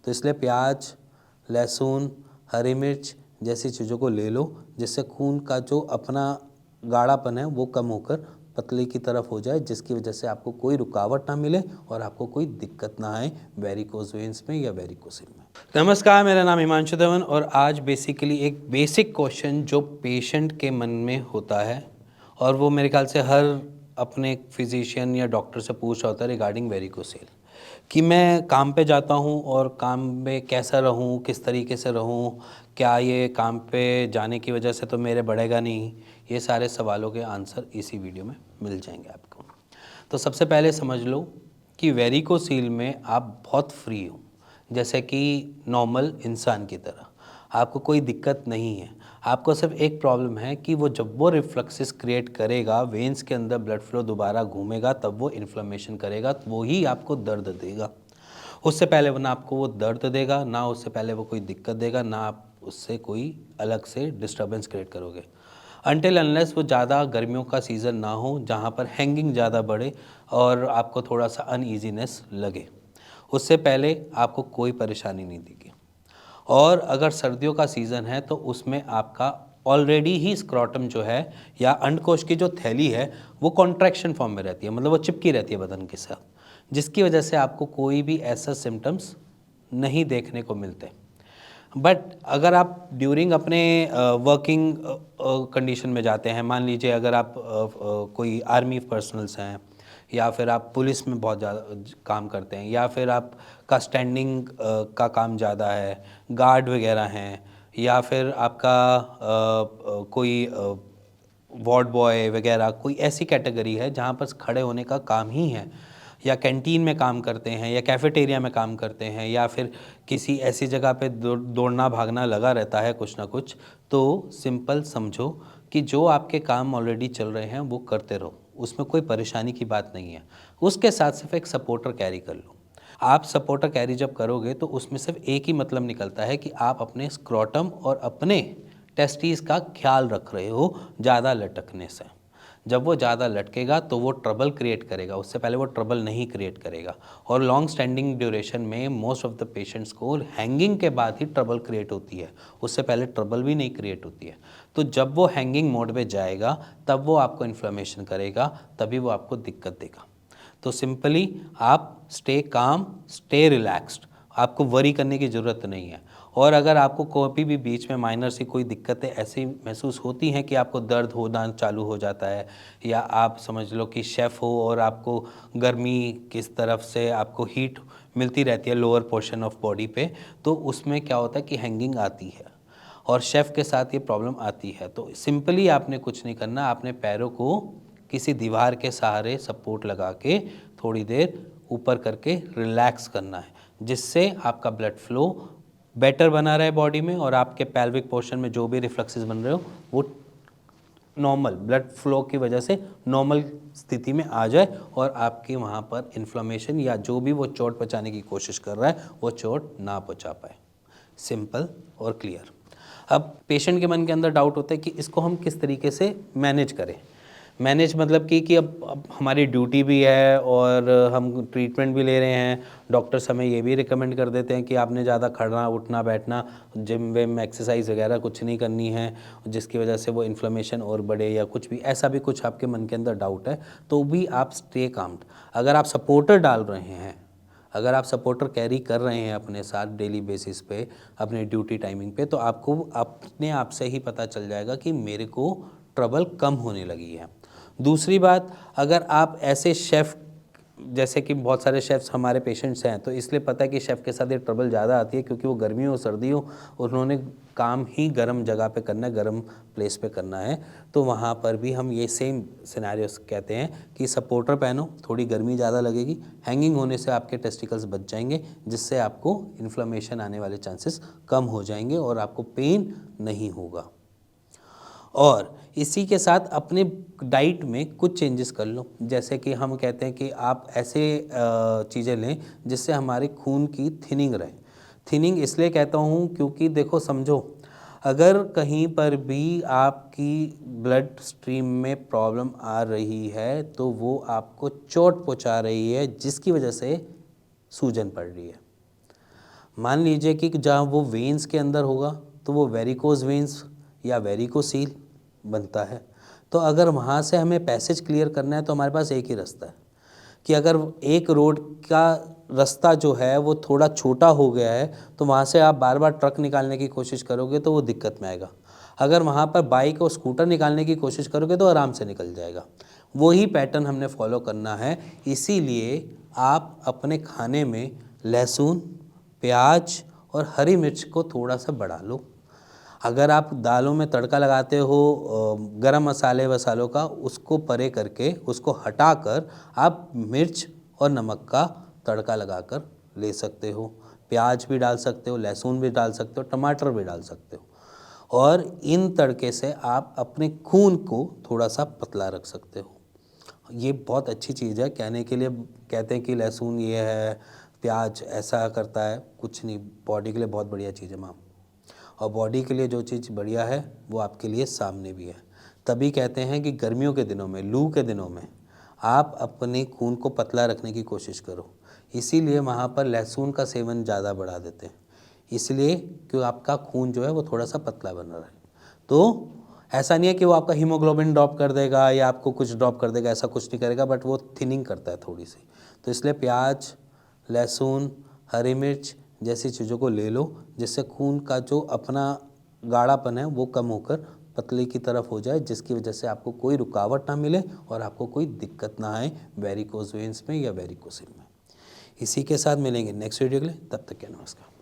तो इसलिए प्याज, लहसुन, हरी मिर्च जैसी चीज़ों को ले लो, जिससे खून का जो अपना गाढ़ापन है वो कम होकर पतले की तरफ हो जाए, जिसकी वजह से आपको कोई रुकावट ना मिले और आपको कोई दिक्कत ना आए वेरिकोज वेन्स में या वेरिकोसिल में। नमस्कार, मेरा नाम हिमांशु धवन और आज बेसिकली एक बेसिक क्वेश्चन जो पेशेंट के मन में होता है और वो मेरे ख्याल से हर अपने फिजिशियन या डॉक्टर से पूछ रहा होता है रिगार्डिंग वेरिकोसिल, कि मैं काम पे जाता हूँ और काम में कैसा रहूँ, किस तरीके से रहूँ, क्या ये काम पे जाने की वजह से तो मेरे बढ़ेगा नहीं। ये सारे सवालों के आंसर इसी वीडियो में मिल जाएंगे आपको। तो सबसे पहले समझ लो कि वेरिकोसील में आप बहुत फ्री हो, जैसे कि नॉर्मल इंसान की तरह, आपको कोई दिक्कत नहीं है। आपको सिर्फ एक प्रॉब्लम है कि वो जब वो रिफ्लक्सिस क्रिएट करेगा, वेन्स के अंदर ब्लड फ्लो दोबारा घूमेगा, तब वो इन्फ्लेमेशन करेगा, तो वो ही आपको दर्द देगा। उससे पहले वो ना आपको वो दर्द देगा, ना उससे पहले वो कोई दिक्कत देगा, ना आप उससे कोई अलग से डिस्टर्बेंस क्रिएट करोगे। अनटिल अनलेस वो ज़्यादा गर्मियों का सीज़न ना हो जहाँ पर हैंगिंग ज़्यादा बढ़े और आपको थोड़ा सा अनईजीनेस लगे, उससे पहले आपको कोई परेशानी नहीं देगी। और अगर सर्दियों का सीज़न है तो उसमें आपका ऑलरेडी ही स्क्रॉटम जो है या अंडकोश की जो थैली है वो कॉन्ट्रैक्शन फॉर्म में रहती है, मतलब वो चिपकी रहती है बदन के साथ, जिसकी वजह से आपको कोई भी ऐसा सिम्टम्स नहीं देखने को मिलते। बट अगर आप ड्यूरिंग अपने वर्किंग कंडीशन में जाते हैं, मान लीजिए अगर आप कोई आर्मी पर्सनल्स हैं या फिर आप पुलिस में बहुत ज़्यादा काम करते हैं या फिर आपका स्टैंडिंग का काम ज़्यादा है, गार्ड वगैरह हैं, या फिर आपका कोई वार्ड बॉय वगैरह, कोई ऐसी कैटेगरी है जहाँ पर खड़े होने का काम ही है, या कैंटीन में काम करते हैं या कैफ़ेटेरिया में काम करते हैं या फिर किसी ऐसी जगह पे दौड़ना भागना लगा रहता है कुछ ना कुछ, तो सिंपल समझो कि जो आपके काम ऑलरेडी चल रहे हैं वो करते रहो, उसमें कोई परेशानी की बात नहीं है। उसके साथ सिर्फ एक सपोर्टर कैरी कर लो। आप सपोर्टर कैरी जब करोगे तो उसमें सिर्फ एक ही मतलब निकलता है कि आप अपने स्क्रोटम और अपने टेस्टिस का ख्याल रख रहे हो ज़्यादा लटकने से। जब वो ज़्यादा लटकेगा तो वो ट्रबल क्रिएट करेगा, उससे पहले वो ट्रबल नहीं क्रिएट करेगा। और लॉन्ग स्टैंडिंग ड्यूरेशन में मोस्ट ऑफ द पेशेंट्स को हैंगिंग के बाद ही ट्रबल क्रिएट होती है, उससे पहले ट्रबल भी नहीं क्रिएट होती है। तो जब वो हैंगिंग मोड में जाएगा तब वो आपको इन्फ्लेमेशन करेगा, तभी वो आपको दिक्कत देगा। तो सिंपली आप स्टे काम, स्टे रिलैक्स्ड, आपको वरी करने की ज़रूरत नहीं है। और अगर आपको कोई भी बीच में माइनर सी कोई दिक्कतें ऐसी महसूस होती हैं कि आपको दर्द होना चालू हो जाता है, या आप समझ लो कि शेफ़ हो और आपको गर्मी किस तरफ से आपको हीट मिलती रहती है लोअर पोर्शन ऑफ बॉडी पे, तो उसमें क्या होता है कि हैंगिंग आती है और शेफ़ के साथ ये प्रॉब्लम आती है। तो सिंपली आपने कुछ नहीं करना, आपने पैरों को किसी दीवार के सहारे सपोर्ट लगा के थोड़ी देर ऊपर करके रिलैक्स करना है, जिससे आपका ब्लड फ्लो बेटर बना रहे बॉडी में और आपके पेल्विक पोर्शन में जो भी रिफ्लक्सेस बन रहे हो वो नॉर्मल ब्लड फ्लो की वजह से नॉर्मल स्थिति में आ जाए और आपके वहाँ पर इन्फ्लेमेशन या जो भी वो चोट पहुँचाने की कोशिश कर रहा है वो चोट ना पहुँचा पाए। सिंपल और क्लियर। अब पेशेंट के मन के अंदर डाउट होता है कि इसको हम किस तरीके से मैनेज करें। मैनेज मतलब कि अब हमारी ड्यूटी भी है और हम ट्रीटमेंट भी ले रहे हैं। डॉक्टर्स हमें ये भी रिकमेंड कर देते हैं कि आपने ज़्यादा खड़ना उठना बैठना, जिम विम एक्सरसाइज वगैरह कुछ नहीं करनी है, जिसकी वजह से वो इन्फ्लेमेशन और बढ़े या कुछ भी ऐसा भी कुछ आपके मन के अंदर डाउट है, तो भी आप स्टे काम्ड। अगर आप सपोर्टर डाल रहे हैं, अगर आप सपोर्टर कैरी कर रहे हैं अपने साथ डेली बेसिस पे अपने ड्यूटी टाइमिंग पे, तो आपको अपने आप से ही पता चल जाएगा कि मेरे को ट्रबल कम होने लगी है। दूसरी बात, अगर आप ऐसे शेफ़, जैसे कि बहुत सारे शेफ़्स हमारे पेशेंट्स हैं, तो इसलिए पता है कि शेफ़ के साथ ये ट्रबल ज़्यादा आती है क्योंकि वो गर्मी हो सर्दी हो उन्होंने काम ही गर्म जगह पे करना है, गर्म प्लेस पे करना है, तो वहाँ पर भी हम ये सेम सिनेरियोस कहते हैं कि सपोर्टर पहनो, थोड़ी गर्मी ज़्यादा लगेगी, हैंगिंग होने से आपके टेस्टिकल्स बच जाएंगे, जिससे आपको इन्फ्लेमेशन आने वाले चांसेस कम हो जाएंगे और आपको पेन नहीं होगा। और इसी के साथ अपने डाइट में कुछ चेंजेस कर लो, जैसे कि हम कहते हैं कि आप ऐसे चीज़ें लें जिससे हमारे खून की थिनिंग रहे। थिनिंग इसलिए कहता हूँ क्योंकि देखो समझो, अगर कहीं पर भी आपकी ब्लड स्ट्रीम में प्रॉब्लम आ रही है तो वो आपको चोट पहुँचा रही है, जिसकी वजह से सूजन पड़ रही है। मान लीजिए कि जहाँ वो वेन्स के अंदर होगा तो वो वेरिकोज वेन्स या वेरिकोसील बनता है। तो अगर वहाँ से हमें पैसेज क्लियर करना है तो हमारे पास एक ही रास्ता है कि अगर एक रोड का रास्ता जो है वो थोड़ा छोटा हो गया है तो वहाँ से आप बार बार ट्रक निकालने की कोशिश करोगे तो वो दिक्कत में आएगा। अगर वहाँ पर बाइक और स्कूटर निकालने की कोशिश करोगे तो आराम से निकल जाएगा। वही पैटर्न हमने फॉलो करना है। इसीलिए आप अपने खाने में लहसुन, प्याज और हरी मिर्च को थोड़ा सा बढ़ा लो। अगर आप दालों में तड़का लगाते हो गरम मसाले वसालों का, उसको परे करके उसको हटाकर आप मिर्च और नमक का तड़का लगाकर ले सकते हो। प्याज भी डाल सकते हो, लहसुन भी डाल सकते हो, टमाटर भी डाल सकते हो। और इन तड़के से आप अपने खून को थोड़ा सा पतला रख सकते हो। ये बहुत अच्छी चीज़ है। कहने के लिए कहते हैं कि लहसुन ये है, प्याज ऐसा करता है, कुछ नहीं, बॉडी के लिए बहुत बढ़िया चीज़ है मैम। और बॉडी के लिए जो चीज़ बढ़िया है वो आपके लिए सामने भी है। तभी कहते हैं कि गर्मियों के दिनों में, लू के दिनों में आप अपने खून को पतला रखने की कोशिश करो। इसीलिए वहाँ पर लहसुन का सेवन ज़्यादा बढ़ा देते हैं, इसलिए कि आपका खून जो है वो थोड़ा सा पतला बना रहे। तो ऐसा नहीं है कि वो आपका हीमोग्लोबिन ड्रॉप कर देगा या आपको कुछ ड्रॉप कर देगा, ऐसा कुछ नहीं करेगा, बट वो थिनिंग करता है थोड़ी सी। तो इसलिए प्याज, लहसुन, हरी मिर्च जैसी चीज़ों को ले लो जिससे खून का जो अपना गाढ़ापन है वो कम होकर पतले की तरफ हो जाए, जिसकी वजह से आपको कोई रुकावट ना मिले और आपको कोई दिक्कत ना आए वेरिकोज वेन्स में या वेरिकोसिल में। इसी के साथ मिलेंगे नेक्स्ट वीडियो के लिए, तब तक के नमस्कार।